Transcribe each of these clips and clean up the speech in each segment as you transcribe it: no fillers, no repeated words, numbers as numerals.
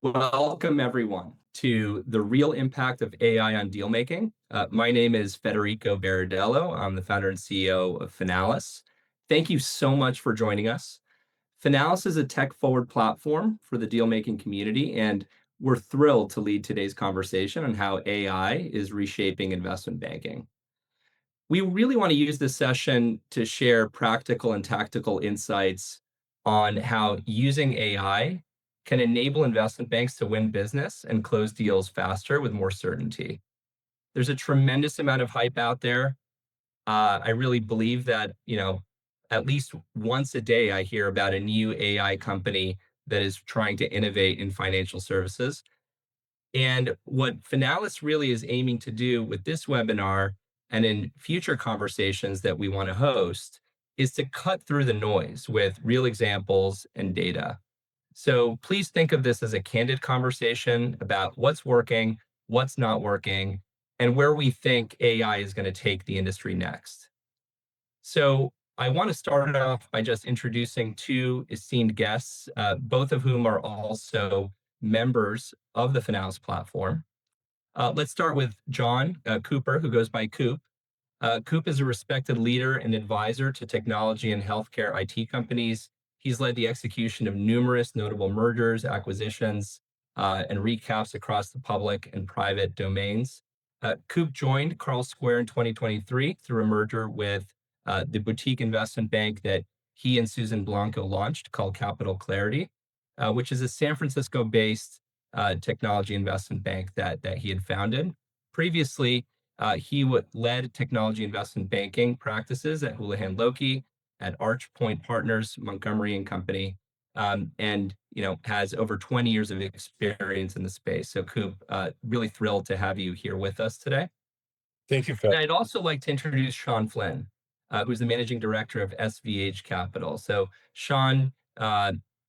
Welcome, everyone, to the real impact of AI on deal making. My name is Federico Baradello. I'm the founder and CEO of Finalis. Thank you so much for joining us. Finalis is a tech-forward platform for the deal-making community, and we're thrilled to lead today's conversation on how AI is reshaping investment banking. We really want to use this session to share practical and tactical insights on how using AI can enable investment banks to win business and close deals faster with more certainty. There's a tremendous amount of hype out there. I really believe that, at least once a day, I hear about a new AI company that is trying to innovate in financial services. And what Finalis really is aiming to do with this webinar and in future conversations that we want to host is to cut through the noise with real examples and data. So please think of this as a candid conversation about what's working, what's not working, and where we think AI is going to take the industry next. So I want to start it off by just introducing two esteemed guests, both of whom are also members of the Finalis platform. Let's start with John Cooper, who goes by Coop. Coop is a respected leader and advisor to technology and healthcare IT companies. He's led the execution of numerous notable mergers, acquisitions, and recaps across the public and private domains. Coop joined Carlsquare in 2023 through a merger with the boutique investment bank that he and Susan Blanco launched called Capital Clarity, which is a San Francisco-based technology investment bank that he had founded. Previously, he led technology investment banking practices at Houlihan Lokey, at Arch Point Partners, Montgomery and Company, and has over 20 years of experience in the space. So, Coop, really thrilled to have you here with us today. Thank you, And Fed. I'd also like to introduce Shawn Flynn, who's the managing director of SVH Capital. So, Shawn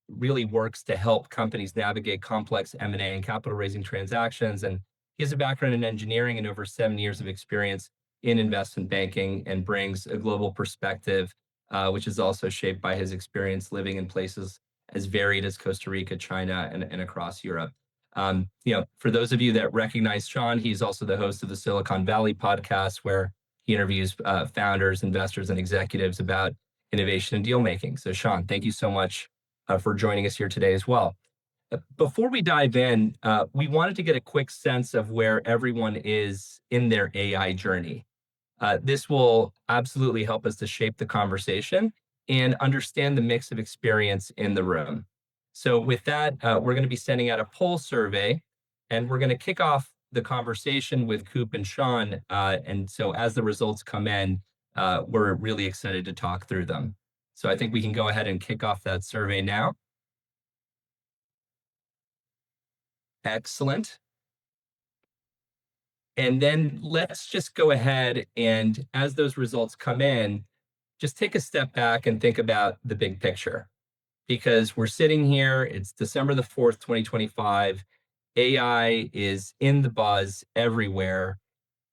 really works to help companies navigate complex M&A and capital raising transactions. And he has a background in engineering and over 7 years of experience in investment banking and brings a global perspective, which is also shaped by his experience living in places as varied as Costa Rica, China, and across Europe. For those of you that recognize Shawn, he's also the host of the Silicon Valley podcast, where he interviews founders, investors, and executives about innovation and deal making. So, Shawn, thank you so much for joining us here today as well. Before we dive in, we wanted to get a quick sense of where everyone is in their AI journey. This will absolutely help us to shape the conversation and understand the mix of experience in the room. So with that, we're going to be sending out a poll survey, and we're going to kick off the conversation with Coop and Shawn. And so as the results come in, we're really excited to talk through them. So I think we can go ahead and kick off that survey now. Excellent. And then let's just go ahead and, as those results come in, just take a step back and think about the big picture. Because we're sitting here, it's December the 4th, 2025. AI is in the buzz everywhere.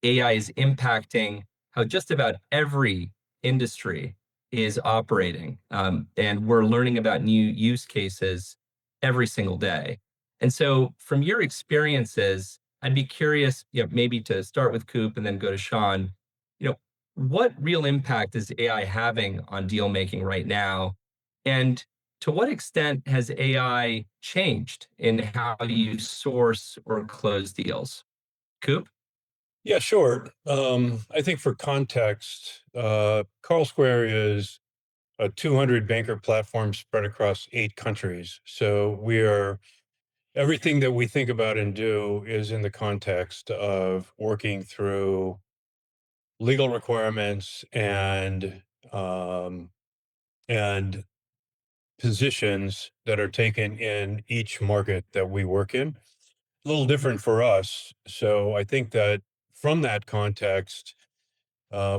AI is impacting how just about every industry is operating. And we're learning about new use cases every single day. And so from your experiences, I'd be curious, maybe to start with Coop and then go to Shawn, what real impact is AI having on deal making right now? And to what extent has AI changed in how you source or close deals? Coop? Yeah, sure. I think for context, Carlsquare is a 200 banker platform spread across 8 countries. So everything that we think about and do is in the context of working through legal requirements and positions that are taken in each market that we work in. A little different for us. So I think that from that context,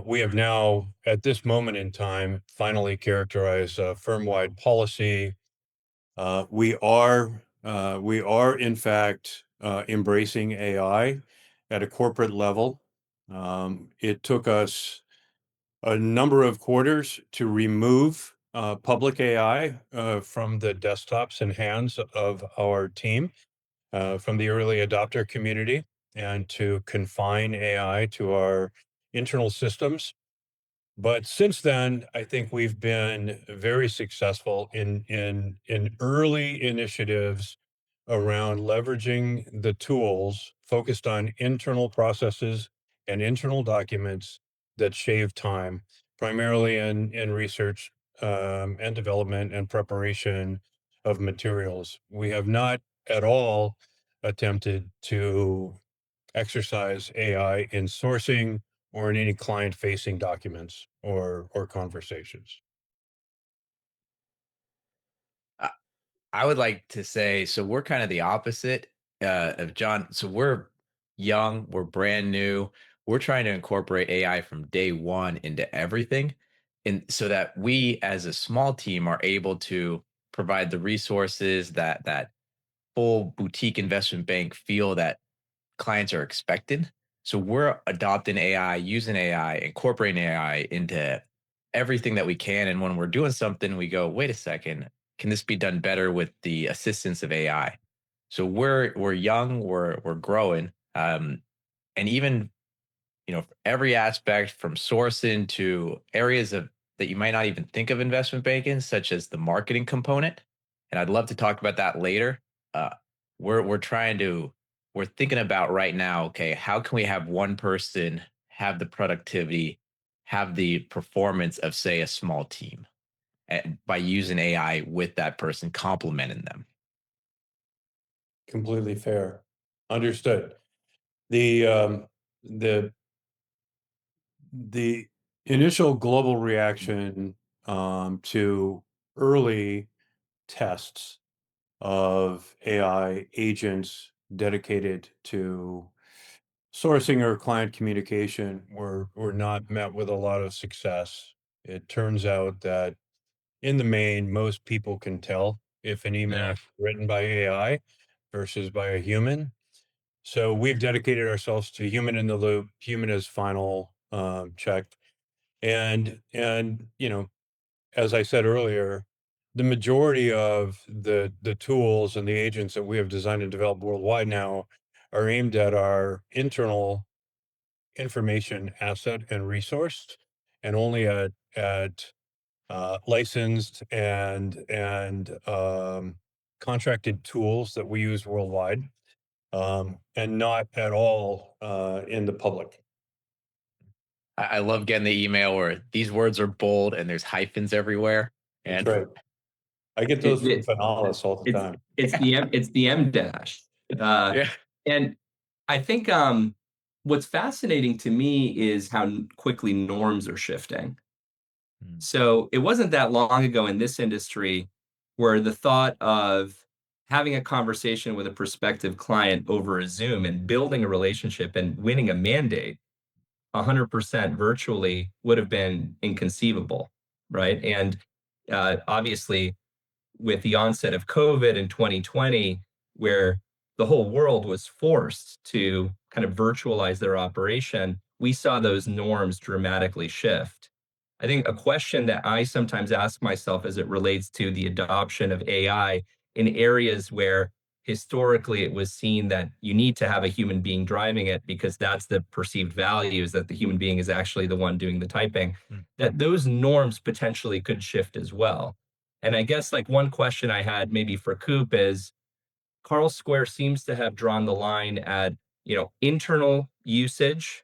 we have now, at this moment in time, finally characterized a firm-wide policy. We are in fact embracing AI at a corporate level. It took us a number of quarters to remove public AI from the desktops and hands of our team. from the early adopter community and to confine AI to our internal systems. But since then, I think we've been very successful in early initiatives around leveraging the tools focused on internal processes and internal documents that shave time, primarily in research and development and preparation of materials. We have not at all attempted to exercise AI in sourcing or in any client-facing documents or conversations. I I would like to say, so we're kind of the opposite of John. So we're young, we're brand new. We're trying to incorporate AI from day one into everything. And so that we as a small team are able to provide the resources that full boutique investment bank feel that clients are expected. So we're adopting AI, using AI, incorporating AI into everything that we can. And when we're doing something, we go, wait a second, can this be done better with the assistance of AI? So we're young, we're growing, and even every aspect from sourcing to areas of that you might not even think of investment banking, such as the marketing component. And I'd love to talk about that later. Uh, we're trying to we're thinking about right now. Okay, how can we have one person have the productivity, have the performance of say a small team, and by using AI with that person complementing them. Completely fair. Understood. The the the initial global reaction to early tests of AI agents dedicated to sourcing or client communication were not met with a lot of success. It turns out that in the main, most people can tell if an email Yeah. is written by AI versus by a human. So we've dedicated ourselves to human in the loop, human as final check. And as I said earlier, the majority of the tools and the agents that we have designed and developed worldwide now are aimed at our internal information asset and resource, and only at licensed and contracted tools that we use worldwide, and not at all in the public. I love getting the email where these words are bold and there's hyphens everywhere. That's And right. I get those It, from it, Finalis all the it's time. it's the M dash. Uh, yeah. and I think what's fascinating to me is how quickly norms are shifting. Mm. So it wasn't that long ago in this industry where the thought of having a conversation with a prospective client over a Zoom and building a relationship and winning a mandate 100% virtually would have been inconceivable, right? And obviously, with the onset of COVID in 2020, where the whole world was forced to kind of virtualize their operation, we saw those norms dramatically shift. I think a question that I sometimes ask myself as it relates to the adoption of AI in areas where historically it was seen that you need to have a human being driving it because that's the perceived value is that the human being is actually the one doing the typing, Mm. that those norms potentially could shift as well. And I guess like one question I had maybe for Coop is Carlsquare seems to have drawn the line at, internal usage,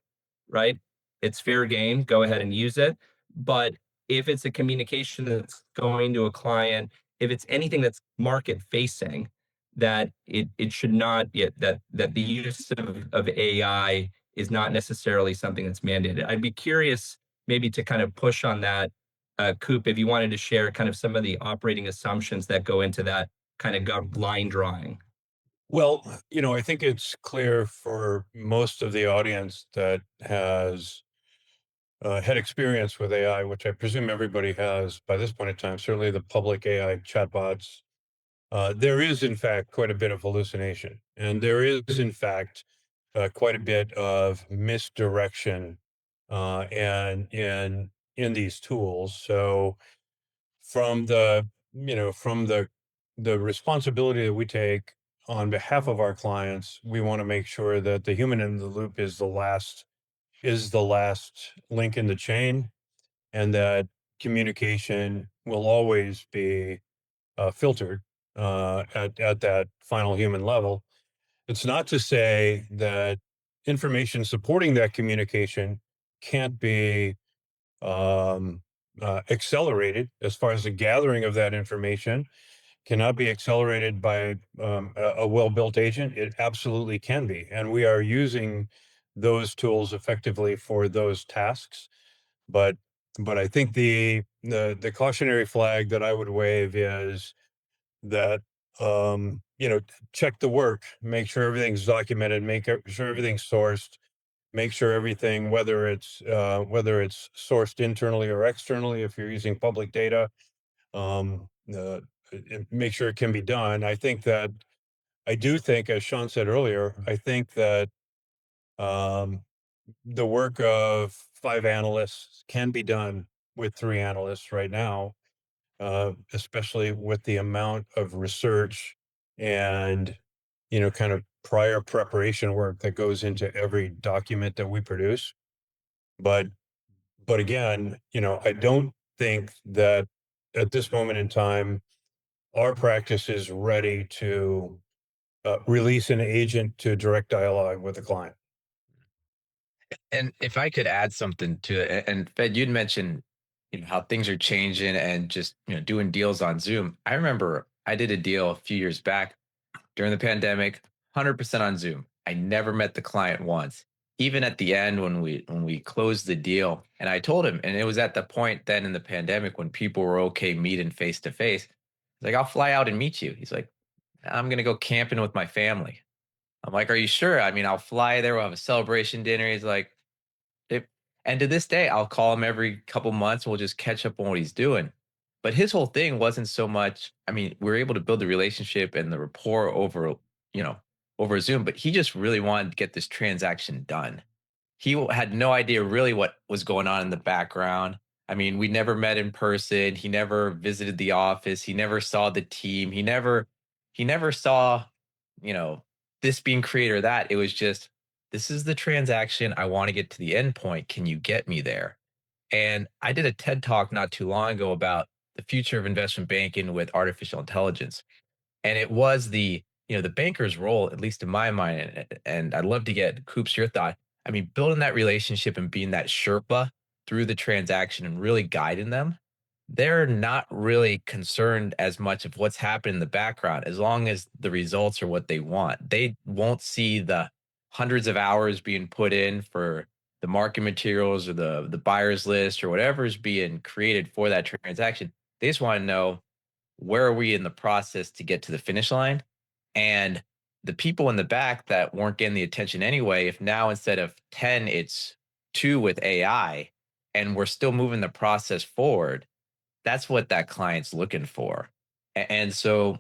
right? It's fair game, go ahead and use it. But if it's a communication that's going to a client, if it's anything that's market facing, that it should not be that the use of AI is not necessarily something that's mandated. I'd be curious maybe to kind of push on that, Coop, if you wanted to share kind of some of the operating assumptions that go into that kind of line drawing. Well, I think it's clear for most of the audience that has had experience with AI, which I presume everybody has by this point in time, certainly the public AI chatbots. There is, in fact, quite a bit of hallucination, and there is, in fact, quite a bit of misdirection and in these tools. So, from the responsibility that we take on behalf of our clients, we want to make sure that the human in the loop is the last link in the chain, and that communication will always be filtered at that final human level. It's not to say that information supporting that communication can't be accelerated. As far as the gathering of that information cannot be accelerated by a well-built agent. It absolutely can be, and we are using those tools effectively for those tasks. But I think the cautionary flag that I would wave is that check the work, make sure everything's documented, sure everything's sourced, make sure everything, whether it's sourced internally or externally, if you're using public data, um, uh, make sure it can be done. I do think, as Shawn said earlier, I think that um, the work of 5 analysts can be done with 3 analysts right now, especially with the amount of research and kind of prior preparation work that goes into every document that we produce. But again, I don't think that at this moment in time our practice is ready to release an agent to direct dialogue with the client. And if I could add something to it, and Fed, you'd mentioned, how things are changing and just, doing deals on Zoom. I remember I did a deal a few years back during the pandemic, 100% on Zoom. I never met the client once. Even at the end when we closed the deal, and I told him, and it was at the point then in the pandemic when people were okay meeting face to face. Like, I'll fly out and meet you. He's like, I'm gonna go camping with my family. I'm like, are you sure? I mean, I'll fly there. We'll have a celebration dinner. He's like, it, and to this day, I'll call him every couple months. We'll just catch up on what he's doing. But his whole thing wasn't so much. I mean, we were able to build the relationship and the rapport you know, over Zoom. But he just really wanted to get this transaction done. Had no idea really what was going on in the background. I mean, we never met in person. He never visited the office. He never saw the team. He never saw, you know, this being created or that. It was just, this is the transaction. I want to get to the end point. Can you get me there? And I did a TED talk not too long ago about the future of investment banking with artificial intelligence. And it was the banker's role, at least in my mind. And I'd love to get Coop's your thought. I mean, building that relationship and being that Sherpa through the transaction and really guiding them, they're not really concerned as much of what's happened in the background as long as the results are what they want. They won't see the hundreds of hours being put in for the market materials or the buyer's list or whatever is being created for that transaction. They just want to know, where are we in the process to get to the finish line? And the people in the back that weren't getting the attention anyway, if now instead of 10, it's 2 with AI, and we're still moving the process forward, that's what that client's looking for. And so,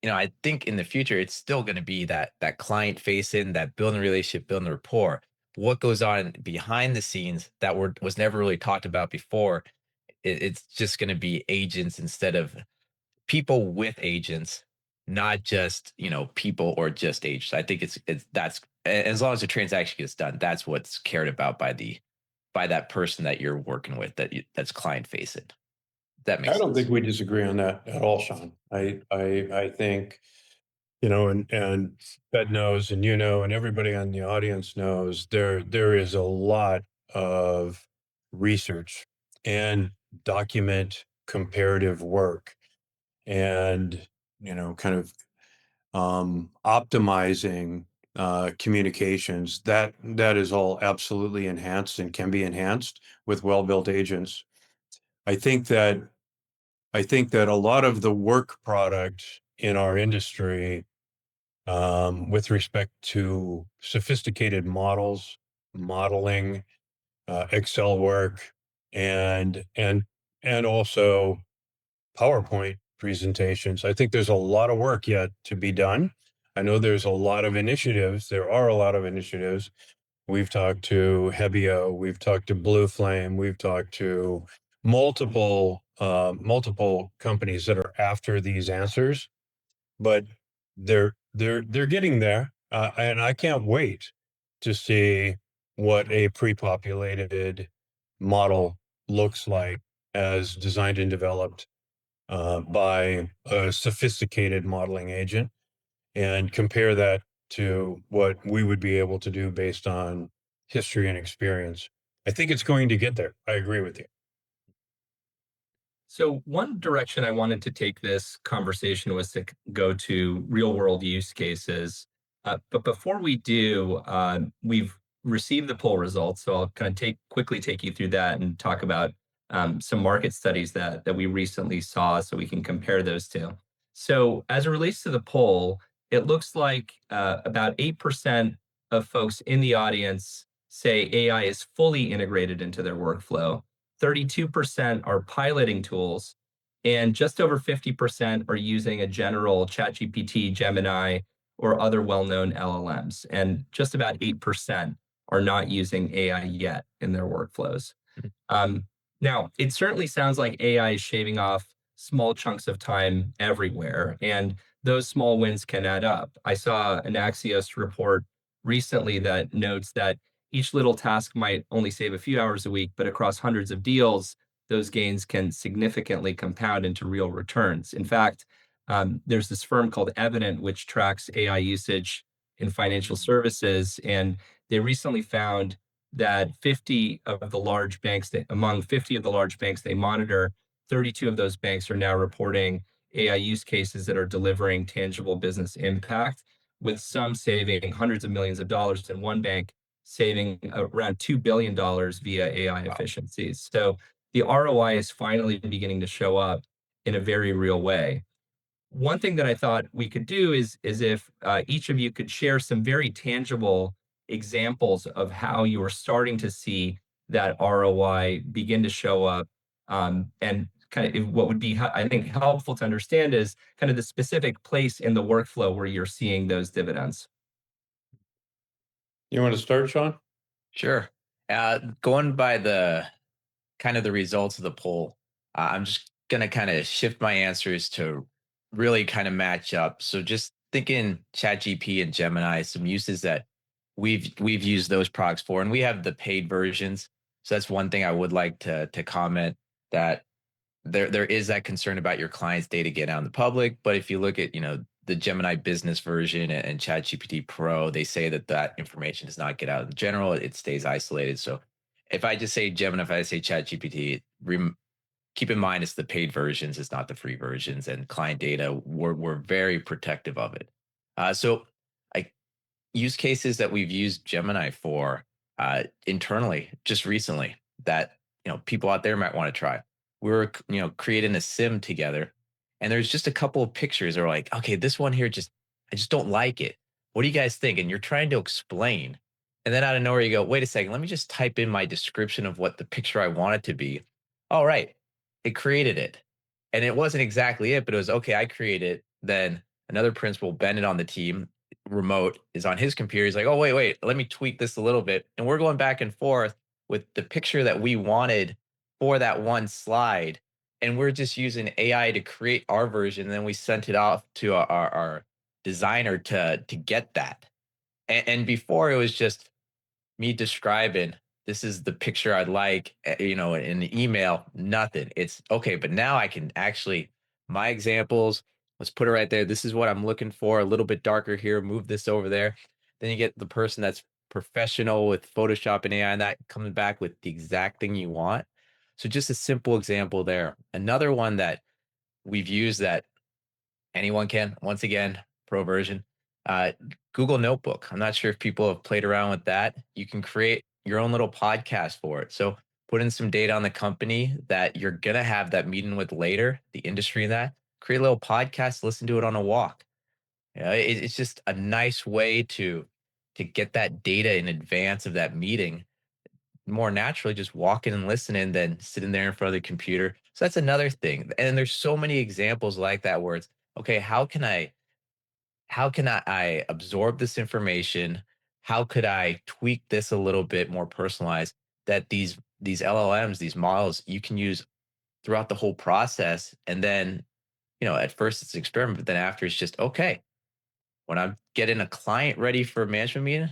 I think in the future, it's still going to be that client facing, that building a relationship, building the rapport. What goes on behind the scenes that was never really talked about before, it's just going to be agents instead of people with agents, not just, people or just agents. I think it's that's as long as the transaction gets done, that's what's cared about by that person that you're working with, that's client facing. That I makes don't sense. think we disagree on that at all, Shawn. I think, and Fed knows, and and everybody on the audience knows, there is a lot of research and document comparative work, and kind of optimizing communications. That is all absolutely enhanced and can be enhanced with well-built agents. I think that a lot of the work product in our industry, with respect to sophisticated models, modeling, Excel work, and also PowerPoint presentations. I think there's a lot of work yet to be done. I know there's a lot of initiatives. There are a lot of initiatives. We've talked to Hebio, we've talked to Blue Flame, we've talked to multiple companies that are after these answers. But they're getting there, and I can't wait to see what a pre-populated model looks like as designed and developed by a sophisticated modeling agent, and compare that to what we would be able to do based on history and experience. I think it's going to get there. I agree with you. So one direction I wanted to take this conversation was to go to real world use cases. But before we do, we've received the poll results. So I'll kind of quickly take you through that and talk about some market studies that we recently saw so we can compare those two. So as it relates to the poll, it looks like about 8% of folks in the audience say AI is fully integrated into their workflow. 32% are piloting tools, and just over 50% are using a general ChatGPT, Gemini, or other well-known LLMs. And just about 8% are not using AI yet in their workflows. Um, Now, it certainly sounds like AI is shaving off small chunks of time everywhere, and those small wins can add up. I saw an Axios report recently that notes that each little task might only save a few hours a week, but across hundreds of deals, those gains can significantly compound into real returns. In fact, there's this firm called Evident, which tracks AI usage in financial services, and they recently found that 50 of the large banks, among 50 of the large banks they monitor, 32 of those banks are now reporting AI use cases that are delivering tangible business impact, with some saving hundreds of millions of dollars and one bank saving around $2 billion via AI efficiencies. So the ROI is finally beginning to show up in a very real way. One thing that I thought we could do is if each of you could share some very tangible examples of how you are starting to see that ROI begin to show up, and kind of what would be, I think, helpful to understand is kind of the specific place in the workflow where you're seeing those dividends. You want to start, Shawn? Sure. Going by the kind of the results of the poll, I'm just going to kind of shift my answers to really kind of match up. So just thinking ChatGPT and Gemini, some uses that we've used those products for, and we have the paid versions. So that's one thing I would like to comment, that there is that concern about your client's data getting out in the public. But if you look at, the Gemini business version and ChatGPT Pro, they say that information does not get out in general. It stays isolated. So if I just say Gemini, if I say ChatGPT, keep in mind it's the paid versions, it's not the free versions, and client data, we're very protective of it. So I use cases that we've used Gemini for internally just recently that people out there might want to try. We were creating a sim together, and there's just a couple of pictures that are like, okay, this one here, I just don't like it. What do you guys think? And you're trying to explain, and then out of nowhere you go, wait a second, let me just type in my description of what the picture I want it to be. All right, it created it, and it wasn't exactly it, but it was okay. I created it. Then another principal, Bennett on the team, remote, is on his computer. He's like, oh, wait, let me tweak this a little bit. And we're going back and forth with the picture that we wanted for that one slide. And we're just using AI to create our version. And then we sent it off to our designer to get that. And before, it was just me describing, this is the picture I'd like, in the email, nothing. It's okay, but now I can actually, my examples, let's put it right there. This is what I'm looking for, a little bit darker here, move this over there. Then you get the person that's professional with Photoshop and AI, and that coming back with the exact thing you want. So just a simple example there. Another one that we've used that anyone can, once again, pro version, uh, Google Notebook. I'm not sure if people have played around with that. You can create your own little podcast for it. So put in some data on the company that you're going to have that meeting with later, the industry and that, create a little podcast, listen to it on a walk. It's just a nice way to get that data in advance of that meeting more naturally, just walking and listening than sitting there in front of the computer. So that's another thing. And there's so many examples like that where it's okay, how can I absorb this information? How could I tweak this a little bit more personalized, that these LLMs, these models, you can use throughout the whole process. And then, at first it's an experiment, but then after it's just okay. When I'm getting a client ready for a management meeting,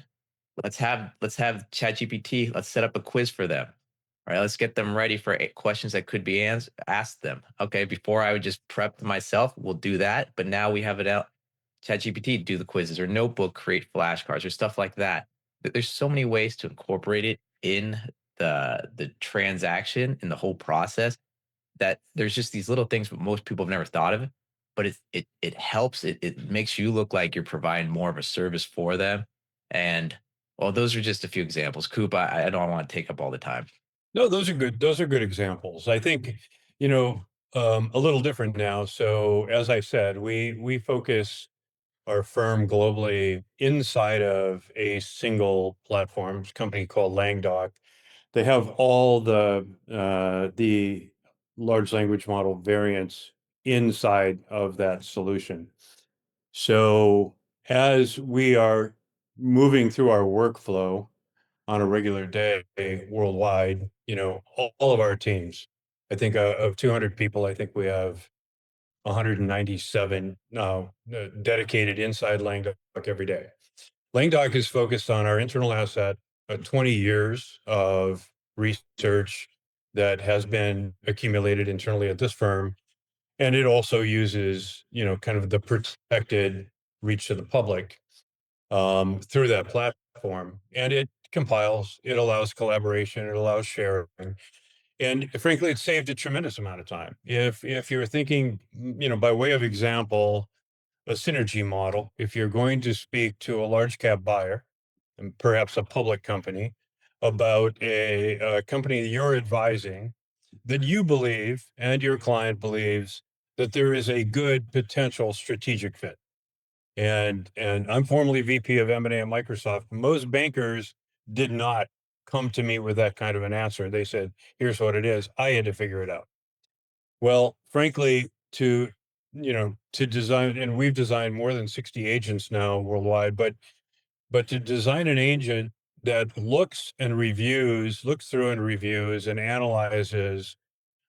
let's have ChatGPT. Let's set up a quiz for them. All right, let's get them ready for questions that could be asked them. Okay, before I would just prep myself, we'll do that. But now we have it out. ChatGPT do the quizzes or notebook, create flashcards or stuff like that. There's so many ways to incorporate it in the transaction in the whole process that there's just these little things that most people have never thought of. But it helps. It makes you look like you're providing more of a service for them. And well, those are just a few examples. Coop, I don't want to take up all the time. No, those are good. Those are good examples. I think, you know, a little different now. So as I said, we focus our firm globally inside of a single platform company called Langdoc. They have all the large language model variants inside of that solution. So as we are moving through our workflow on a regular day worldwide, all of our teams, I think of 200 people, I think we have 197 now dedicated inside Langdoc every day. Langdoc is focused on our internal asset, 20 years of research that has been accumulated internally at this firm. And it also uses, kind of the protected reach to the public through that platform. And it compiles, it allows collaboration, it allows sharing. And frankly, it saved a tremendous amount of time. If you're thinking, by way of example, a synergy model, if you're going to speak to a large cap buyer, and perhaps a public company, about a company you're advising that you believe and your client believes that there is a good potential strategic fit. And I'm formerly VP of M&A at Microsoft. Most bankers did not come to me with that kind of an answer. They said, here's what it is. I had to figure it out. Well, frankly, to design, and we've designed more than 60 agents now worldwide, but to design an agent that looks through and reviews and analyzes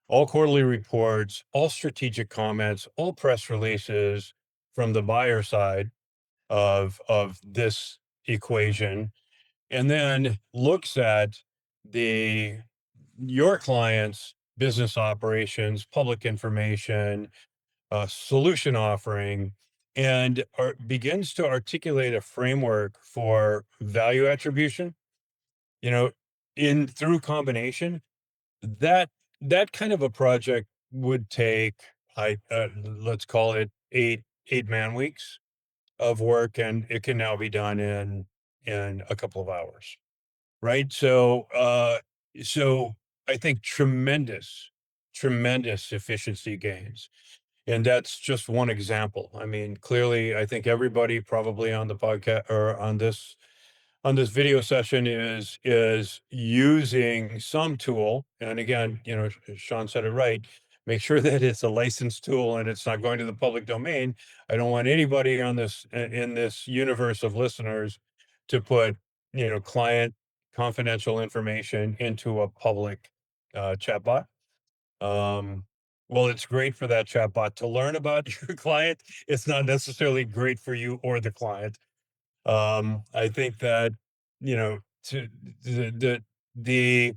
all quarterly reports, all strategic comments, all press releases from the buyer side of this equation, and then looks at the your client's business operations, public information, solution offering, and begins to articulate a framework for value attribution, you know, in through combination. That that kind of a project would take, let's call it eight man weeks of work, and it can now be done in a couple of hours, right? So I think tremendous efficiency gains. And that's just one example. I mean, clearly, I think everybody probably on the podcast or on this video session is using some tool. And again, Shawn said it right. Make sure that it's a licensed tool and it's not going to the public domain. I don't want anybody on this in this universe of listeners to put, client confidential information into a public chatbot. Well, it's great for that chatbot to learn about your client. It's not necessarily great for you or the client. I think that, to the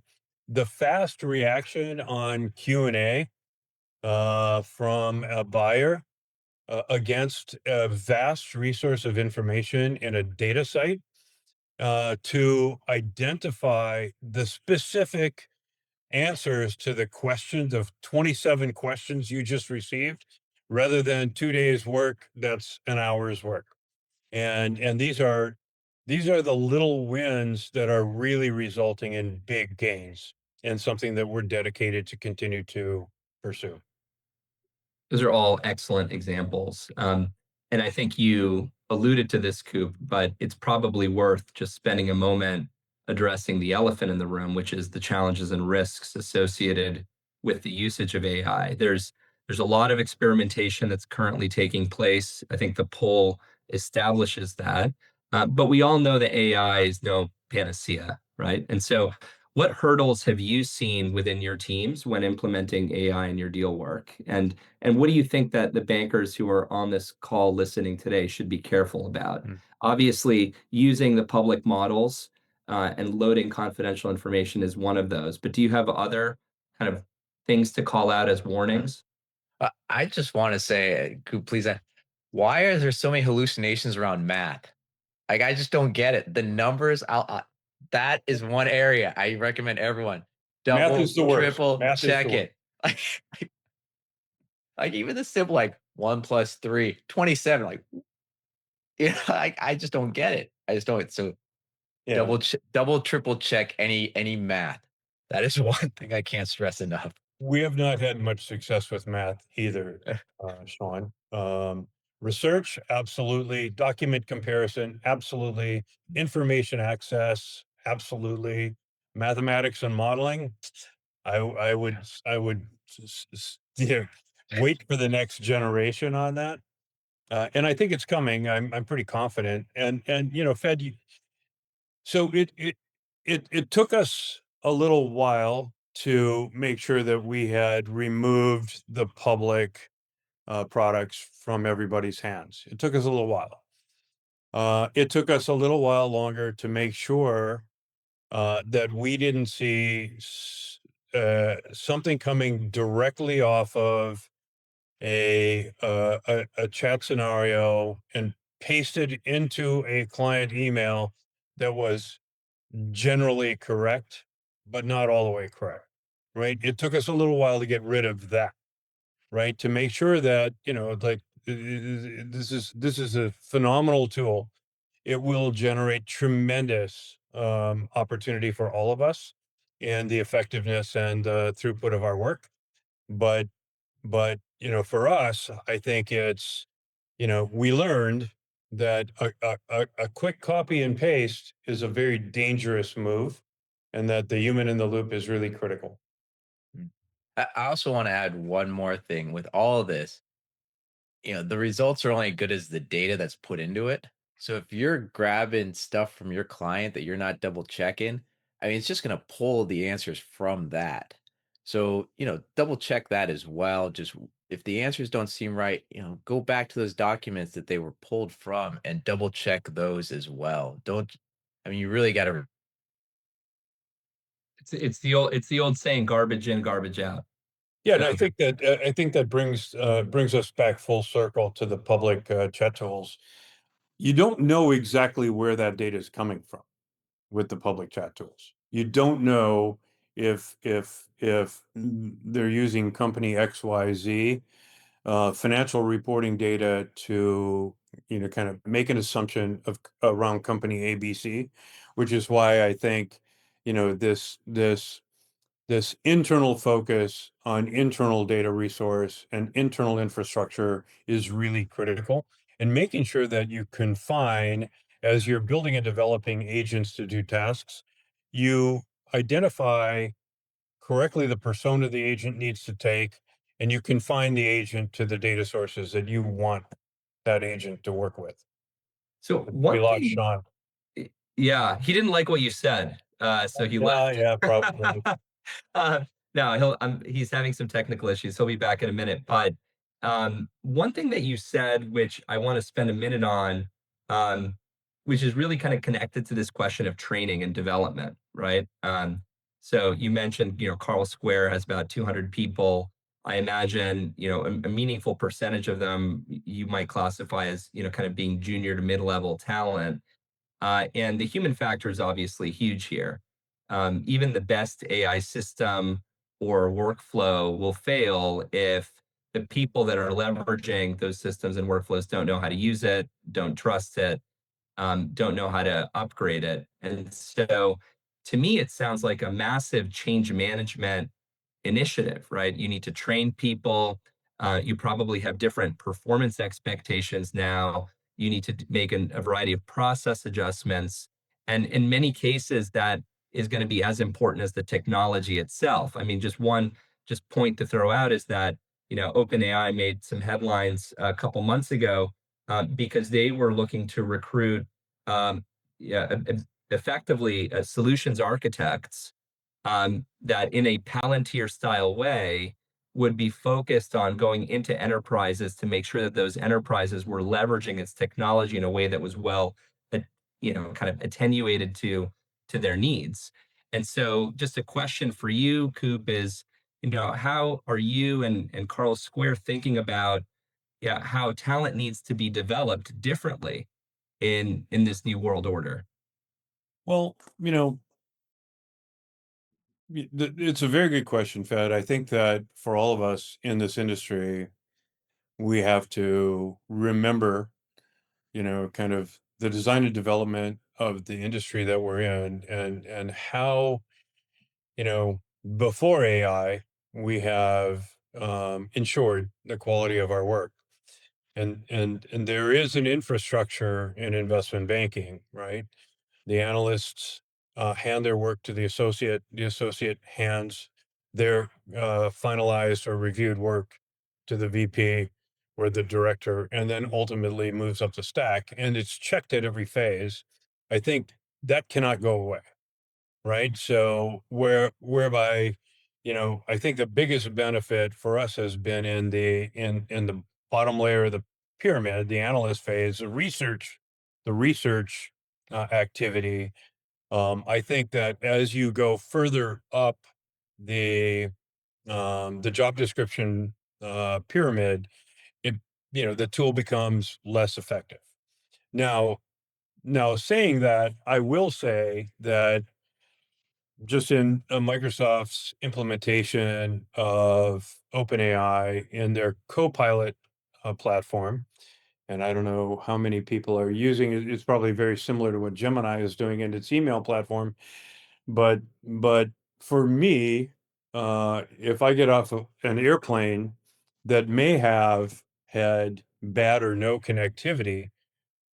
the fast reaction on Q&A from a buyer against a vast resource of information in a data site to identify the specific answers to the questions of 27 questions you just received, rather than 2 days work that's an hour's work. And these are the little wins that are really resulting in big gains, and something that we're dedicated to continue to pursue. Those are all excellent examples. And I think you alluded to this, Coop, but it's probably worth just spending a moment addressing the elephant in the room, which is the challenges and risks associated with the usage of AI. There's a lot of experimentation that's currently taking place. I think the poll establishes that. But we all know that AI is no panacea, right? And so What hurdles have you seen within your teams when implementing AI in your deal work? And what do you think that the bankers who are on this call listening today should be careful about? Mm. Obviously, using the public models and loading confidential information is one of those. But do you have other kind of things to call out as warnings? I just want to say, Coop, please, why are there so many hallucinations around math? Like, I just don't get it. The numbers, that is one area I recommend everyone Math is double, the worst. triple Math is the check worst. it. Like even the simple, like 1 + 3, 27. Like, I just don't get it. I just don't. So Yeah. double, triple check any math. That is one thing I can't stress enough. We have not had much success with math either, Shawn. Research, absolutely. Document comparison, absolutely. Information access, absolutely. Mathematics and modeling, I would yeah, wait for the next generation on that. And I think it's coming. I'm pretty confident. And Fed, so it took us a little while to make sure that we had removed the public products from everybody's hands. It took us a little while. It took us a little while longer to make sure that we didn't see something coming directly off of a chat scenario and pasted into a client email that was generally correct, but not all the way correct, right? It took us a little while to get rid of that, right? To make sure that, like this is a phenomenal tool. It will generate tremendous opportunity for all of us and the effectiveness and throughput of our work. But for us, I think it's, we learned that a quick copy and paste is a very dangerous move, and that the human in the loop is really critical. Mm. I also want to add one more thing with all of this. The results are only good as the data that's put into it. So if you're grabbing stuff from your client that you're not double checking, I mean, it's just going to pull the answers from that. So, double check that as well. Just if the answers don't seem right, go back to those documents that they were pulled from and double check those as well. Don't, I mean, you really got to. It's the old saying, garbage in, garbage out. Yeah, and So I think that brings us back full circle to the public chat tools. You don't know exactly where that data is coming from with the public chat tools. You don't know if they're using company XYZ financial reporting data to kind of make an assumption of around company ABC, which is why I think this internal focus on internal data resource and internal infrastructure is really critical, and making sure that you confine, as you're building and developing agents to do tasks, you identify correctly the persona the agent needs to take, and you confine the agent to the data sources that you want that agent to work with. so We one lost thing, Shawn. yeah, he didn't like what you said, so he Yeah, left. yeah, probably. uh, no, he's having some technical issues. He'll be back in a minute. But one thing that you said, which I want to spend a minute on, um, which is really kind of connected to this question of training and development, right? So you mentioned, Carlsquare has about 200 people. I imagine, a meaningful percentage of them you might classify as, kind of being junior to mid-level talent. And the human factor is obviously huge here. Even the best AI system or workflow will fail if the people that are leveraging those systems and workflows don't know how to use it, don't trust it, don't know how to upgrade it. And so to me, it sounds like a massive change management initiative, right? You need to train people. You probably have different performance expectations now. You need to make a variety of process adjustments. And in many cases, that is going to be as important as the technology itself. I mean, just point to throw out is that, OpenAI made some headlines a couple months ago because they were looking to recruit, yeah, effectively solutions architects that in a Palantir style way would be focused on going into enterprises to make sure that those enterprises were leveraging its technology in a way that was well, kind of attenuated to their needs. And so, just a question for you, Coop, is how are you and Carlsquare thinking about how talent needs to be developed differently in this new world order? Well, it's a very good question, Fed. I think that for all of us in this industry, we have to remember, kind of the design and development of the industry that we're in, and how, before AI, we have ensured the quality of our work. And there is an infrastructure in investment banking, right? The analysts hand their work to the associate hands their finalized or reviewed work to the VP or the director, and then ultimately moves up the stack, and it's checked at every phase. I think that cannot go away, right? So whereby, I think the biggest benefit for us has been in the bottom layer of the pyramid, the analyst phase, the research activity. I think that as you go further up the the job description pyramid, it the tool becomes less effective. Now, saying that, I will say that just in Microsoft's implementation of OpenAI in their Copilot platform, and I don't know how many people are using it. It's probably very similar to what Gemini is doing in its email platform. But for me, if I get off of an airplane that may have had bad or no connectivity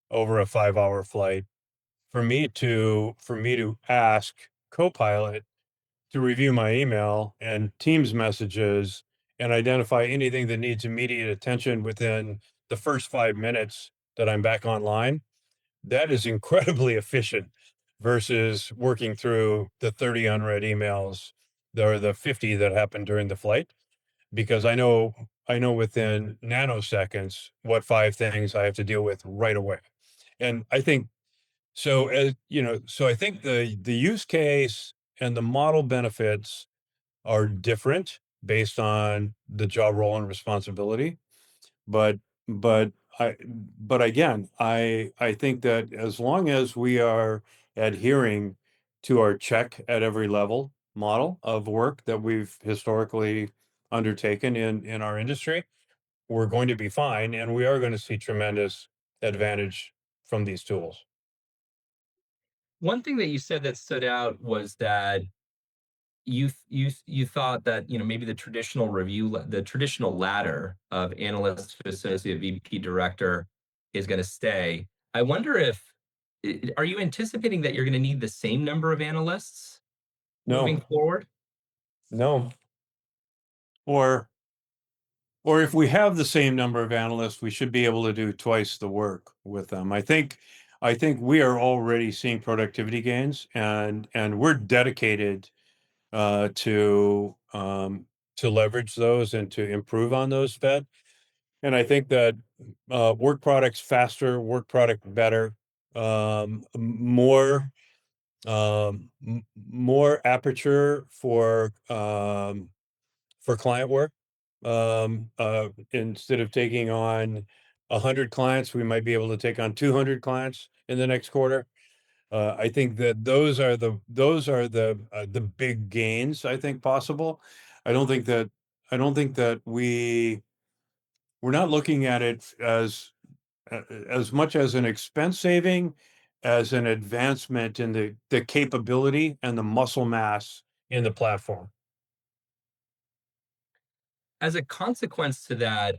over a 5-hour flight, for me to ask Copilot to review my email and Teams messages and identify anything that needs immediate attention within the first 5 minutes that I'm back online, that is incredibly efficient versus working through the 30 unread emails or the 50 that happened during the flight, because I know within nanoseconds what 5 things I have to deal with right away. And I think so, so I think the use case and the model benefits are different based on the job role and responsibility. But but but again, I think that as long as we are adhering to our check at every level model of work that we've historically undertaken in our industry, we're going to be fine, and we are going to see tremendous advantage from these tools. One thing that you said that stood out was that you thought that maybe the traditional ladder of analyst to associate VP director is going to stay. I wonder if are you anticipating that you're going to need the same number of analysts moving No, forward? no. Or or if we have the same number of analysts, we should be able to do twice the work with them. I think we are already seeing productivity gains, and we're dedicated to leverage those and to improve on those, Fed. And I think that work products faster, work product better, more more aperture for client work. Instead of taking on 100 clients, we might be able to take on 200 clients in the next quarter. I think that those are the big gains I think possible. I don't think that I don't think that we're not looking at it as much as an expense saving as an advancement in the capability and the muscle mass in the platform. As a consequence to that,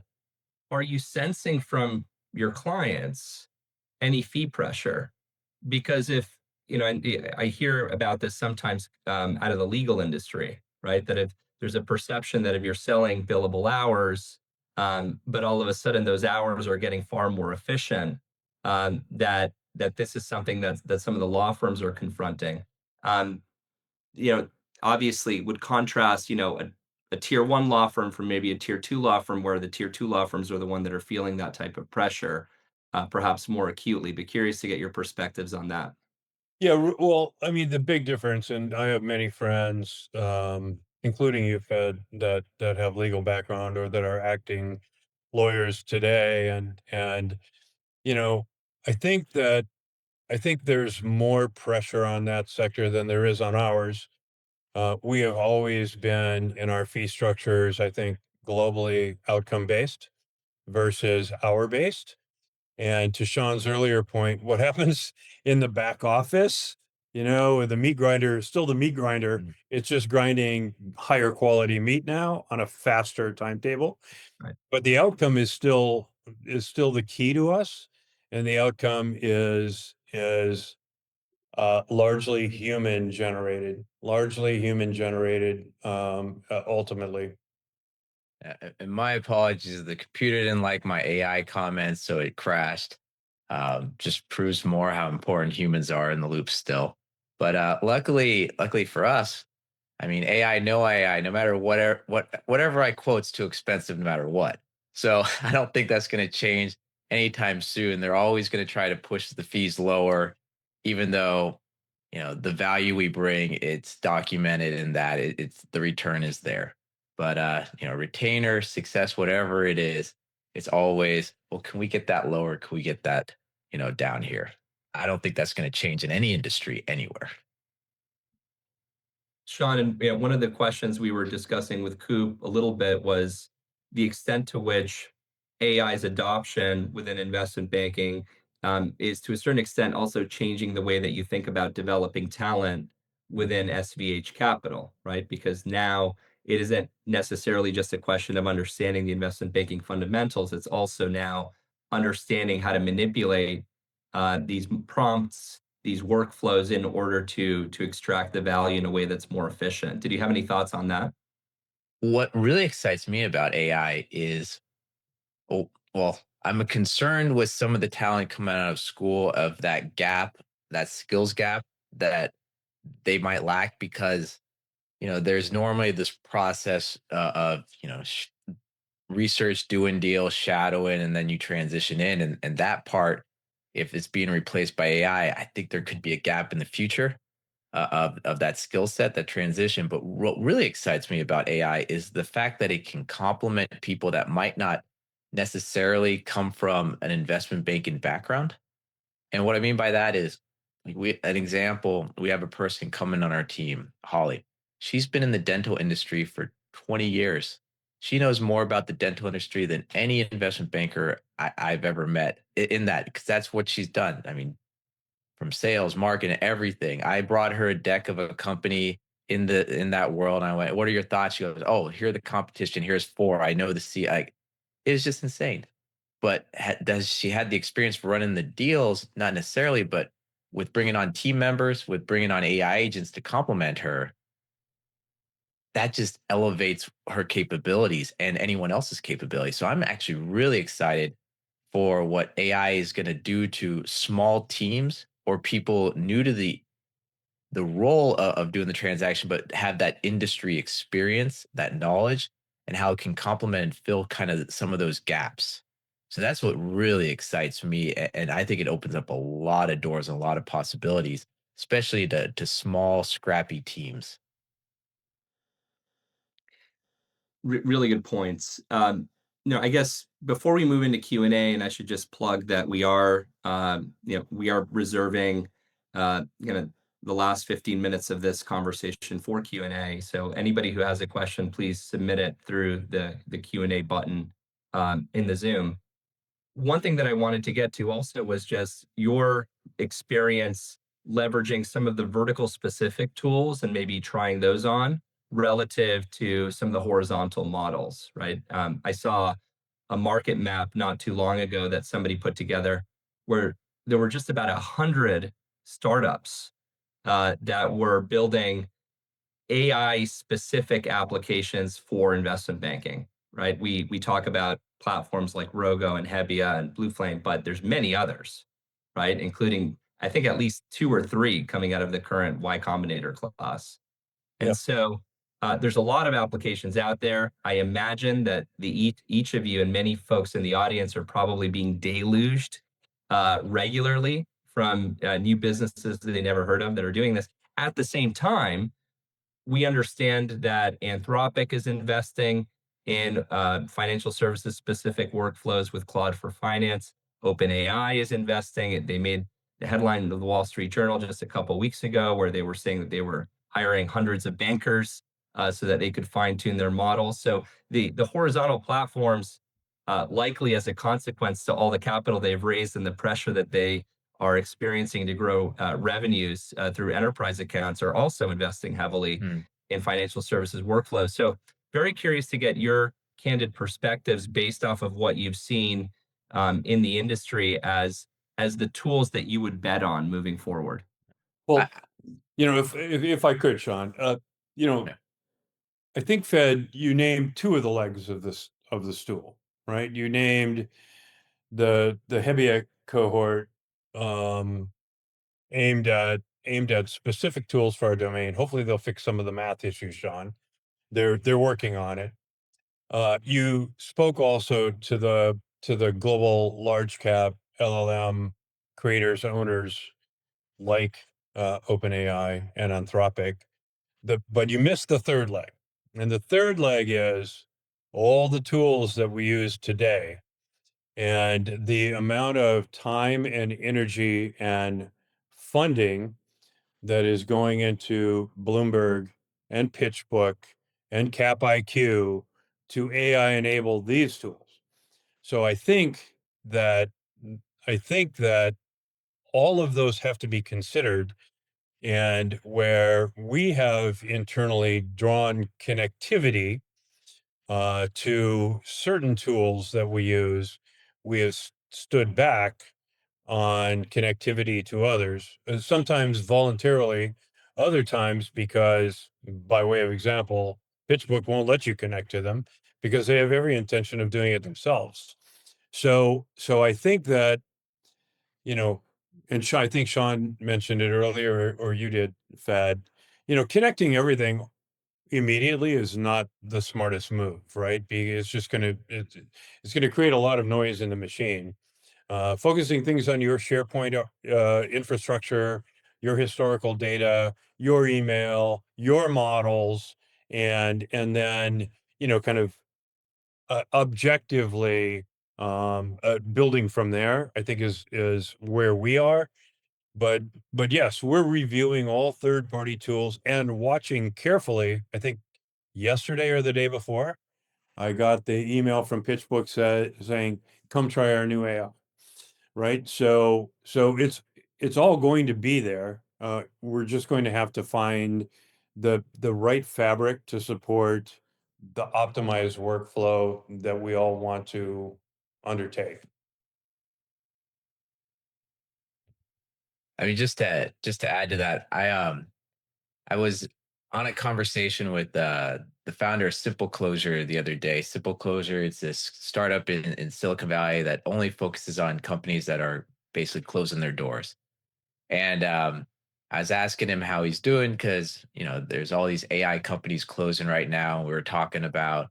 are you sensing from your clients any fee pressure? Because if and I hear about this sometimes out of the legal industry, right? That if there's a perception that if you're selling billable hours, but all of a sudden those hours are getting far more efficient, that this is something that some of the law firms are confronting. Um, you know, obviously would contrast, a tier one law firm from maybe a tier two law firm, where the tier two law firms are the one that are feeling that type of pressure, perhaps more acutely. But curious to get your perspectives on that. Yeah, well, I mean, the big difference, and I have many friends, including you, Fed, that have legal background or that are acting lawyers today, and you know, I think that I think there's more pressure on that sector than there is on ours. We have always been in our fee structures, I think, globally outcome based versus hour based. And to Shawn's earlier point, what happens in the back office, the meat grinder is still the meat grinder. Mm. It's just grinding higher quality meat now on a faster timetable. Right. But the outcome is still the key to us. And the outcome is largely human generated, ultimately. And my apologies, the computer didn't like my AI comments, so it crashed. Just proves more how important humans are in the loop still. But luckily for us, I mean, AI, no AI, no matter whatever I quote's too expensive, no matter what. So I don't think that's going to change anytime soon. They're always going to try to push the fees lower, even though the value we bring, it's documented in that it's the return is there. But retainer success, whatever it is, it's always, well, can we get that lower? Can we get that down here? I don't think that's going to change in any industry anywhere. Shawn, and one of the questions we were discussing with Coop a little bit was the extent to which AI's adoption within investment banking is to a certain extent also changing the way that you think about developing talent within SVH Capital, right? Because now it isn't necessarily just a question of understanding the investment banking fundamentals. It's also now understanding how to manipulate these prompts, these workflows in order to extract the value in a way that's more efficient. Did you have any thoughts on that? What really excites me about AI is, oh, well, I'm concerned with some of the talent coming out of school of that gap, that skills gap that they might lack because there's normally this process of research, doing deals, shadowing, and then you transition in, and that part, if it's being replaced by AI, I think there could be a gap in the future of that skill set, that transition. But what really excites me about AI is the fact that it can complement people that might not necessarily come from an investment banking background. And what I mean by that is, like, an example, we have a person coming on our team, Holly. She's been in the dental industry for 20 years. She knows more about the dental industry than any investment banker I've ever met in that, because that's what she's done. I mean, from sales, marketing, everything. I brought her a deck of a company in that world. And I went, "What are your thoughts?" She goes, "Oh, here are the competition. Here's four. I know the C." Like, it was just insane. But does she had the experience for running the deals? Not necessarily, but with bringing on team members, with bringing on AI agents to complement her, that just elevates her capabilities and anyone else's capabilities. So I'm actually really excited for what AI is going to do to small teams or people new to the role of doing the transaction, but have that industry experience, that knowledge, and how it can complement and fill kind of some of those gaps. So that's what really excites me. And I think it opens up a lot of doors and a lot of possibilities, especially to small, scrappy teams. Really good points. I guess before we move into Q&A, and I should just plug that we are reserving, the last 15 minutes of this conversation for Q&A. So anybody who has a question, please submit it through the Q&A button in the Zoom. One thing that I wanted to get to also was just your experience leveraging some of the vertical specific tools and maybe trying those on relative to some of the horizontal models, right? I saw a market map not too long ago that somebody put together where there were just about 100 startups that were building AI specific applications for investment banking, right? We talk about platforms like Rogo and Hebbia and Blue Flame, but there's many others, right? Including, I think, at least two or three coming out of the current Y Combinator class. And so there's a lot of applications out there. I imagine that each of you and many folks in the audience are probably being deluged regularly from new businesses that they never heard of that are doing this. At the same time, we understand that Anthropic is investing in financial services specific workflows with Claude for Finance. OpenAI is investing. They made the headline in the Wall Street Journal just a couple of weeks ago where they were saying that they were hiring hundreds of bankers so that they could fine tune their models. So the horizontal platforms, likely as a consequence to all the capital they've raised and the pressure that they are experiencing to grow revenues through enterprise accounts, are also investing heavily in financial services workflows. So very curious to get your candid perspectives based off of what you've seen in the industry as the tools that you would bet on moving forward. Well, I, if I could, Shawn, yeah. I think Fed, you named two of the legs of the stool, right? You named the heavy cohort, um, aimed at specific tools for our domain. Hopefully, they'll fix some of the math issues, Shawn. They're working on it. You spoke also to the global large cap LLM creators, owners like OpenAI and Anthropic. But you missed the third leg, and the third leg is all the tools that we use today, and the amount of time and energy and funding that is going into Bloomberg and PitchBook and Cap IQ to AI enable these tools. So that I think that all of those have to be considered, and where we have internally drawn connectivity to certain tools that we use, we have stood back on connectivity to others, sometimes voluntarily, other times because, by way of example, PitchBook won't let you connect to them because they have every intention of doing it themselves. So I think that, you know, and I think Shawn mentioned it earlier, or you did, Fad, connecting everything immediately is not the smartest move, right? Because it's going to create a lot of noise in the machine. Focusing things on your SharePoint infrastructure, your historical data, your email, your models, and then kind of objectively building from there. I think is where we are. But yes, we're reviewing all third party tools and watching carefully. I think yesterday or the day before, I got the email from PitchBook saying, "Come try our new AI." Right. So it's all going to be there. We're just going to have to find the right fabric to support the optimized workflow that we all want to undertake. I mean, just to add to that, I was on a conversation with the founder of Simple Closure the other day. Simple Closure, it's this startup in Silicon Valley that only focuses on companies that are basically closing their doors. And I was asking him how he's doing because there's all these AI companies closing right now. We were talking about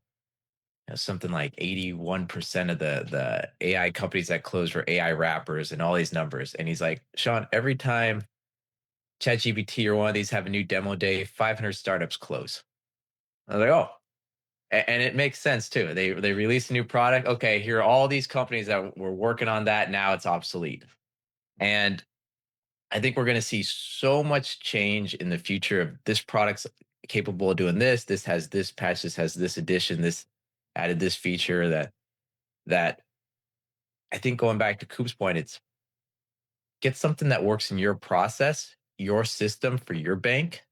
something like 81% of the AI companies that close were AI wrappers and all these numbers. And he's like, Shawn, every time ChatGPT or one of these have a new demo day, 500 startups close. I was like, oh, and it makes sense too. They release a new product. Okay, here are all these companies that were working on that. Now it's obsolete. And I think we're going to see so much change in the future of this product's capable of doing this. This has this patch. This has this addition. This added this feature that I think going back to Coop's point, it's get something that works in your process, your system for your bank,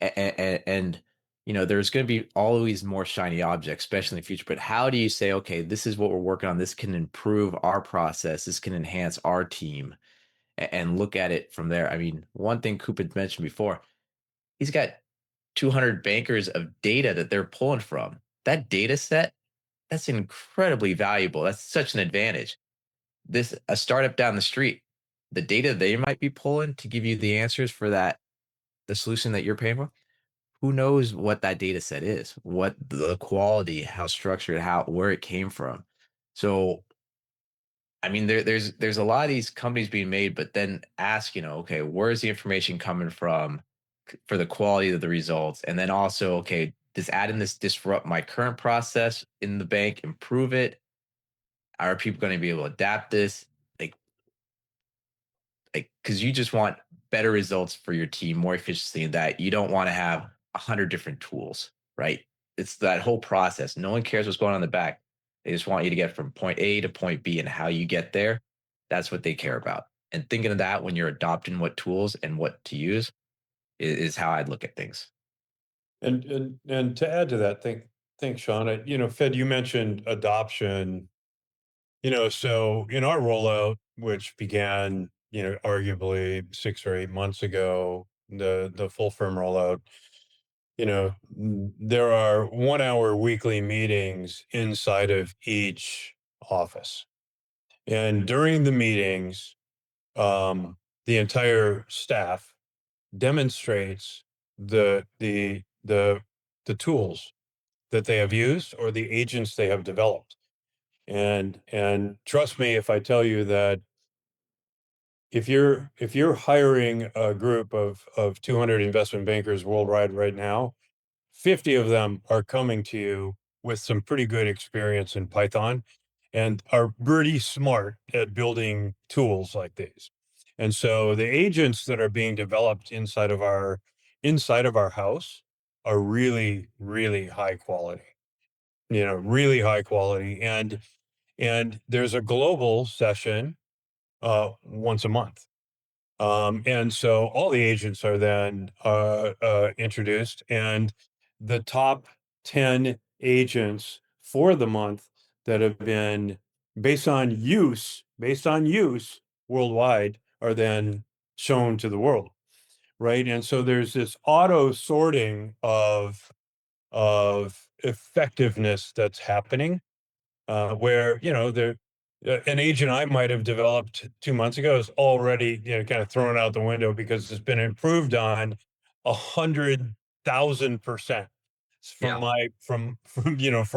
and there's going to be always more shiny objects, especially in the future. But how do you say, okay, this is what we're working on. This can improve our process. This can enhance our team, and look at it from there. I mean, one thing Coop had mentioned before, he's got 200 bankers of data that they're pulling from. That data set, that's incredibly valuable. That's such an advantage. This a startup down the street, the data they might be pulling to give you the answers for the solution that you're paying for, who knows what that data set is, what the quality, how structured, how where it came from. So I mean, there's a lot of these companies being made, but then ask, okay, where is the information coming from for the quality of the results? And then also, okay, does adding this disrupt my current process in the bank, improve it? Are people going to be able to adapt this? Like, because you just want better results for your team, more efficiency in that. You don't want to have 100 different tools, right? It's that whole process. No one cares what's going on in the back. They just want you to get from point A to point B, and how you get there. That's what they care about. And thinking of that when you're adopting what tools and what to use is how I'd look at things. And to add to that, think Shawn, Fed, you mentioned adoption. So in our rollout, which began, arguably 6 or 8 months ago, the full firm rollout, there are 1 hour weekly meetings inside of each office. And during the meetings, the entire staff demonstrates the tools that they have used or the agents they have developed. And trust me if I tell you that if you're hiring a group of 200 investment bankers worldwide right now, 50 of them are coming to you with some pretty good experience in Python and are pretty smart at building tools like these. And so the agents that are being developed inside of our house are really, really high quality, really high quality. And there's a global session once a month. And so all the agents are then introduced, and the top 10 agents for the month that have been based on use worldwide are then shown to the world, right? And so there's this auto sorting of effectiveness that's happening where an agent I might have developed 2 months ago is already kind of thrown out the window because it's been improved on 100,000% from Yeah.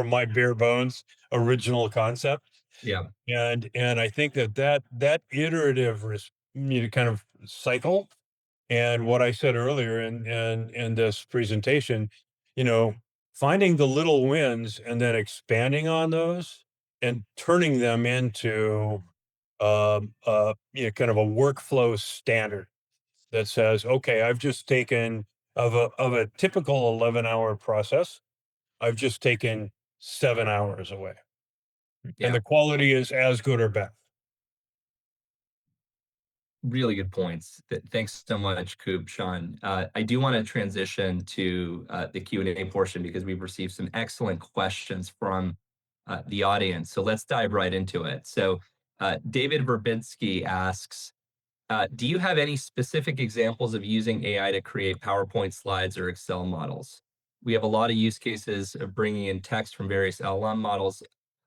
my bare bones original concept. Yeah. And I think that iterative kind of cycle, and what I said earlier in this presentation, you know, finding the little wins and then expanding on those and turning them into kind of a workflow standard that says, okay, I've just taken of a typical 11-hour process, I've just taken 7 hours away, and Yeah. the quality is as good or better. Really good points. Thanks so much, Coop, Shawn. I do want to transition to the Q&A portion because we've received some excellent questions from the audience. So let's dive right into it. So David Verbinski asks, do you have any specific examples of using AI to create PowerPoint slides or Excel models? We have a lot of use cases of bringing in text from various LLM models.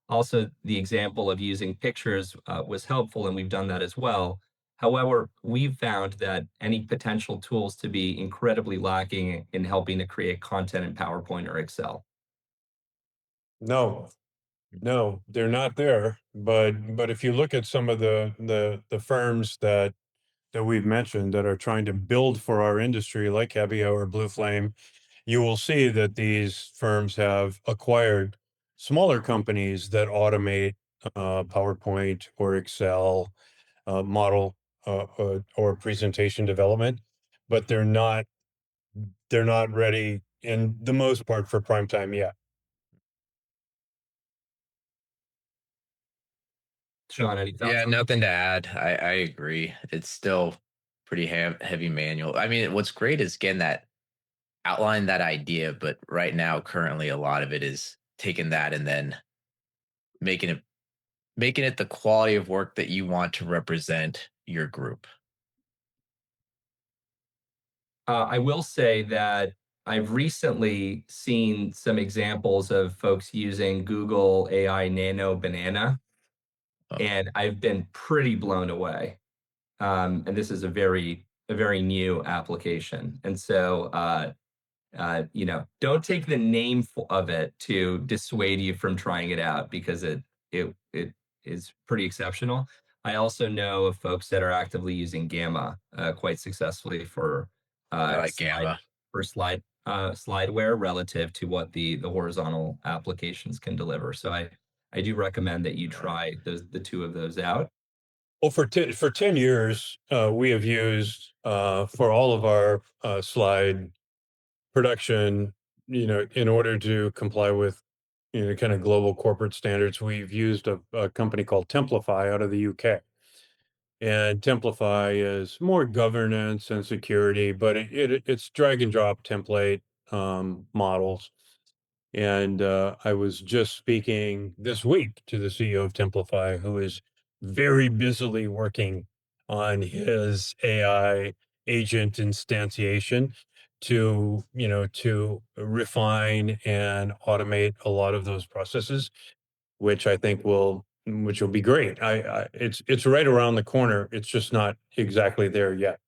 Also, the example of using pictures was helpful, and we've done that as well. However, we've found that any potential tools to be incredibly lacking in helping to create content in PowerPoint or Excel. No, no, they're not there. But if you look at some of the firms that we've mentioned that are trying to build for our industry, like Hebio or Blue Flame, you will see that these firms have acquired smaller companies that automate PowerPoint or Excel model or presentation development, but they're not ready in the most part for prime time yet. Shawn, any thoughts Yeah, on that? nothing to add. I agree. It's still pretty heavy manual. I mean, what's great is getting that outline that idea, but right now, currently, a lot of it is taking that and then making it making it the quality of work that you want to represent your group. I will say that I've recently seen some examples of folks using Google AI Nano Banana, Oh, and I've been pretty blown away. And this is a very new application. And so don't take the name of it to dissuade you from trying it out, because it is pretty exceptional. I also know of folks that are actively using Gamma quite successfully for I like slide Gamma. slideware relative to what the horizontal applications can deliver. So I do recommend that you try the two of those out. Well, for 10 years, we have used for all of our slide production, in order to comply with, kind of global corporate standards, we've used a company called Templify out of the UK. And Templify is more governance and security, but it's drag and drop template models. And I was just speaking this week to the CEO of Templify, who is very busily working on his AI agent instantiation to refine and automate a lot of those processes, which I think which will be great. It's right around the corner. It's just not exactly there yet.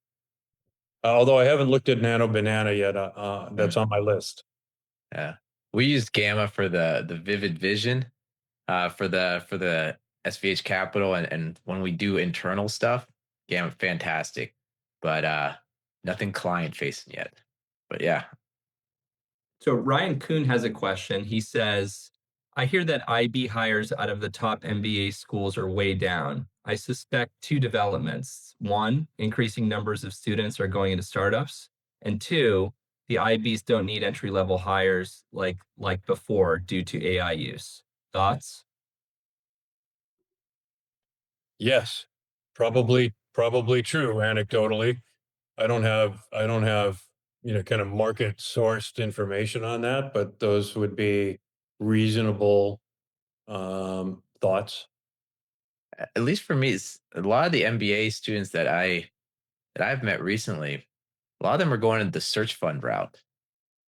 Although I haven't looked at Nano Banana yet, that's Mm, on my list. yeah. We used Gamma for the Vivid Vision, for the SVH Capital, and when we do internal stuff, Gamma fantastic. But nothing client facing yet. But yeah, So Ryan Kuhn has a question. He says, I hear that IB hires out of the top MBA schools are way down. I suspect two developments. One, increasing numbers of students are going into startups. And two, the IBs don't need entry-level hires like before due to AI use. Thoughts? Yes, probably true anecdotally. I don't have kind of market sourced information on that, but those would be reasonable thoughts. at least for me, it's a lot of the MBA students that I've met recently. A lot of them are going the search fund route,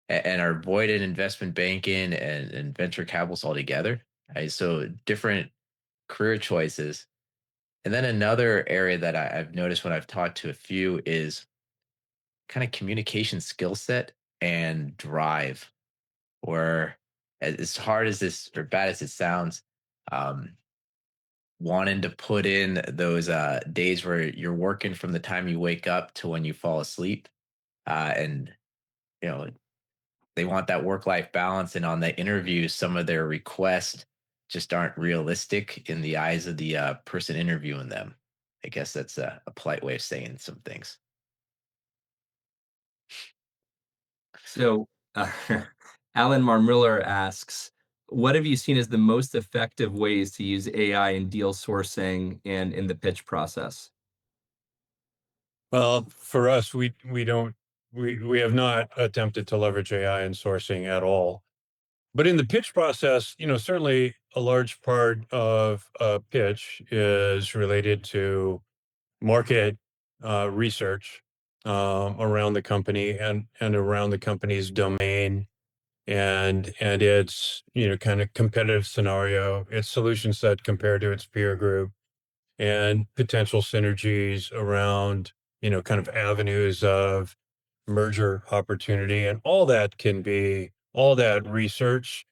and are avoiding investment banking and venture capitals altogether. Right? So different career choices. And then another area that I've noticed when I've talked to a few is kind of communication skill set and drive. Where as hard as this or bad as it sounds, um, wanting to put in those days where you're working from the time you wake up to when you fall asleep, and you know they want that work life balance, and on the interview some of their requests just aren't realistic in the eyes of the person interviewing them. I guess that's a polite way of saying some things. So uh, Alan Marmiller asks, what have you seen as the most effective ways to use AI in deal sourcing and in the pitch process? Well, for us, we don't we have not attempted to leverage AI in sourcing at all. But in the pitch process, certainly a large part of a pitch is related to market research around the company and around the company's domain and its kind of competitive scenario, its solution set compared to its peer group, and potential synergies around kind of avenues of merger opportunity, and all that research.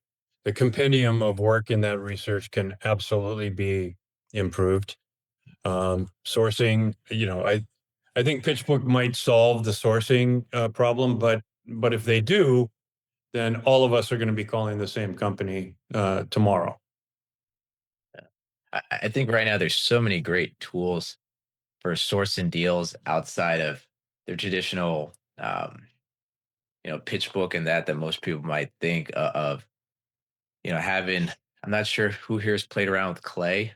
The compendium of work in that research can absolutely be improved. Sourcing, I think PitchBook might solve the sourcing problem, but if they do, then all of us are going to be calling the same company tomorrow. I think right now there's so many great tools for sourcing deals outside of their traditional, pitch book, and that most people might think of, having. I'm not sure who here has played around with Clay.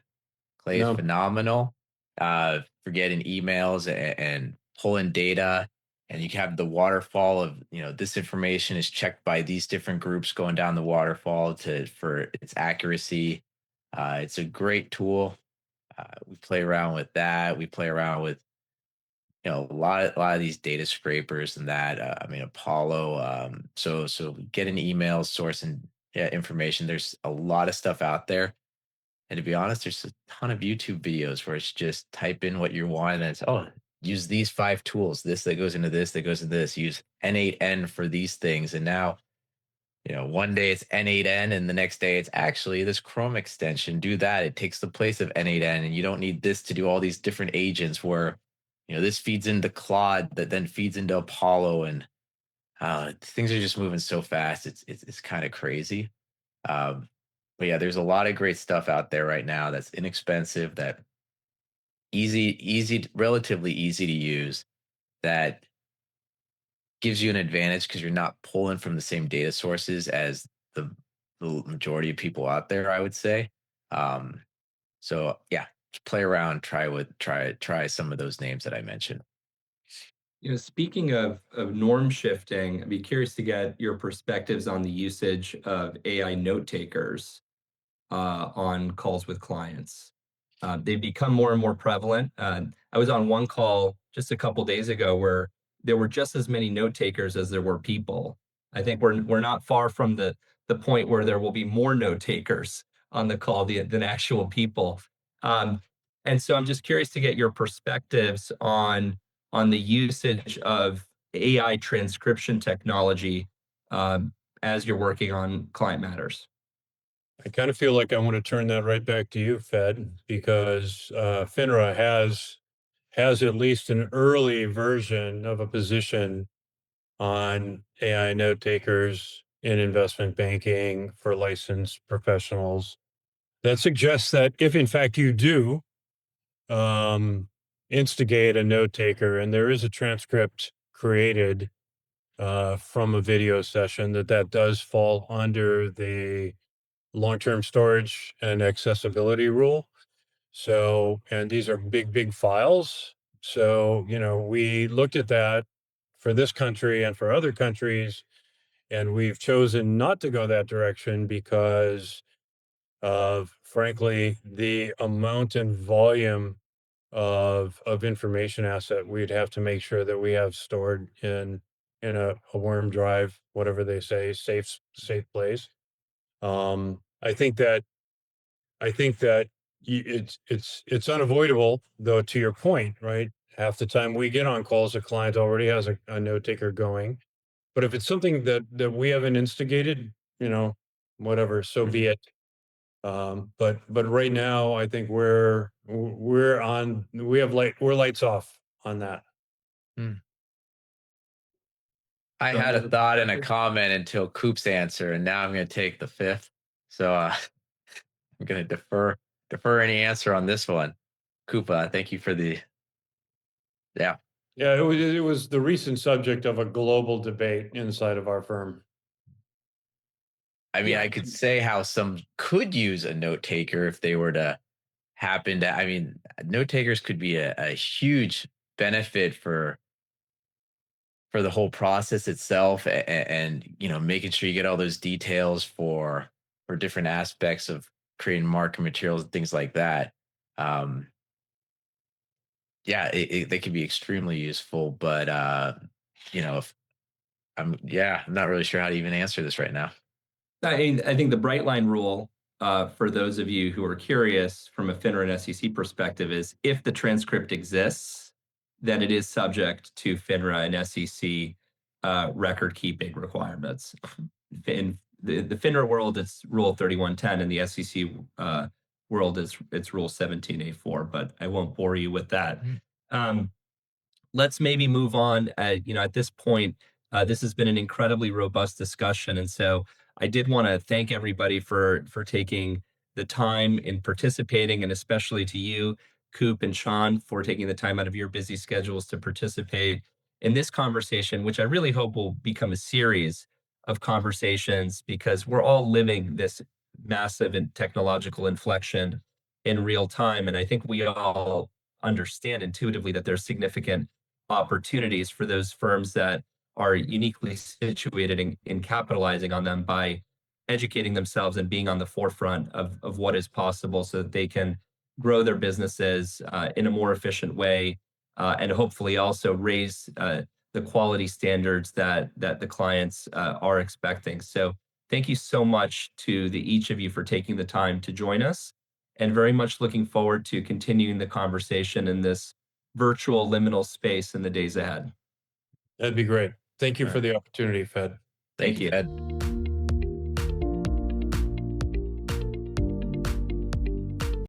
Clay is No, phenomenal for getting emails and pulling data, and you can have the waterfall of this information is checked by these different groups going down the waterfall for its accuracy. It's a great tool. We play around with that. We play around with a lot of these data scrapers and that. I mean Apollo. So getting emails, sourcing, yeah, information. There's a lot of stuff out there, and to be honest, there's a ton of YouTube videos where it's just type in what you want, and it's, oh, use these 5 tools, this that goes into this, that goes into this, use N8N for these things. And now, one day it's N8N and the next day it's actually this Chrome extension. Do that. It takes the place of N8N, and you don't need this to do all these different agents where, this feeds into Claude that then feeds into Apollo, and things are just moving so fast. It's kind of crazy. Um, but yeah, there's a lot of great stuff out there right now that's inexpensive, that relatively easy to use, that gives you an advantage because you're not pulling from the same data sources as the the majority of people out there, I would say. Um, so yeah, just play around, try some of those names that I mentioned. Speaking of norm shifting, I'd be curious to get your perspectives on the usage of AI note takers on calls with clients. They've become more and more prevalent. I was on one call just a couple days ago where there were just as many note takers as there were people. I think we're not far from the point where there will be more note takers on the call than actual people. Um, and so I'm just curious to get your perspectives on the usage of AI transcription technology as you're working on client matters. I kind of feel like I want to turn that right back to you, Fed, because FINRA has at least an early version of a position on AI note takers in investment banking for licensed professionals that suggests that if in fact you do um, instigate a note taker and there is a transcript created from a video session, that does fall under the long-term storage and accessibility rule. So, and these are big, big files. So, we looked at that for this country and for other countries, and we've chosen not to go that direction because of, frankly, the amount and volume of information asset we'd have to make sure that we have stored in a worm drive, whatever they say, safe place. I think that it's unavoidable, though, to your point, right? Half the time we get on calls, a client already has a note taker going. But if it's something that we haven't instigated, you know, whatever, so be it. But right now, I think we're lights off on that. Hmm. I John, had do you a have a thought and a perspective? comment until Coop's answer, and now I'm going to take the fifth. So I'm going to defer any answer on this one. Coop, thank you for the yeah. Yeah, it was the recent subject of a global debate inside of our firm. I mean, Yeah, I could say how some could use a note taker if they were to happen to. I mean, note takers could be a huge benefit for the whole process itself, and making sure you get all those details for different aspects of creating market materials and things like that. Um, yeah, they can be extremely useful, but if I'm not really sure how to even answer this right now. I think the bright line rule, for those of you who are curious from a FINRA and SEC perspective, is if the transcript exists, then it is subject to FINRA and SEC record keeping requirements. In the FINRA world, it's Rule 3110, and the SEC world, it's Rule 17A4, but I won't bore you with that. Mm. Um, let's maybe move on. At this point, this has been an incredibly robust discussion, and so I did want to thank everybody for taking the time in participating, and especially to you, Coop and Shawn, for taking the time out of your busy schedules to participate in this conversation, which I really hope will become a series of conversations because we're all living this massive and technological inflection in real time, and I think we all understand intuitively that there's significant opportunities for those firms that are uniquely situated in capitalizing on them by educating themselves and being on the forefront of what is possible so that they can grow their businesses in a more efficient way and hopefully also raise the quality standards that the clients are expecting. So thank you so much to each of you for taking the time to join us and very much looking forward to continuing the conversation in this virtual liminal space in the days ahead. That'd be great. Thank you All for right. the opportunity, Fed. Thank Thank you, you. Fed.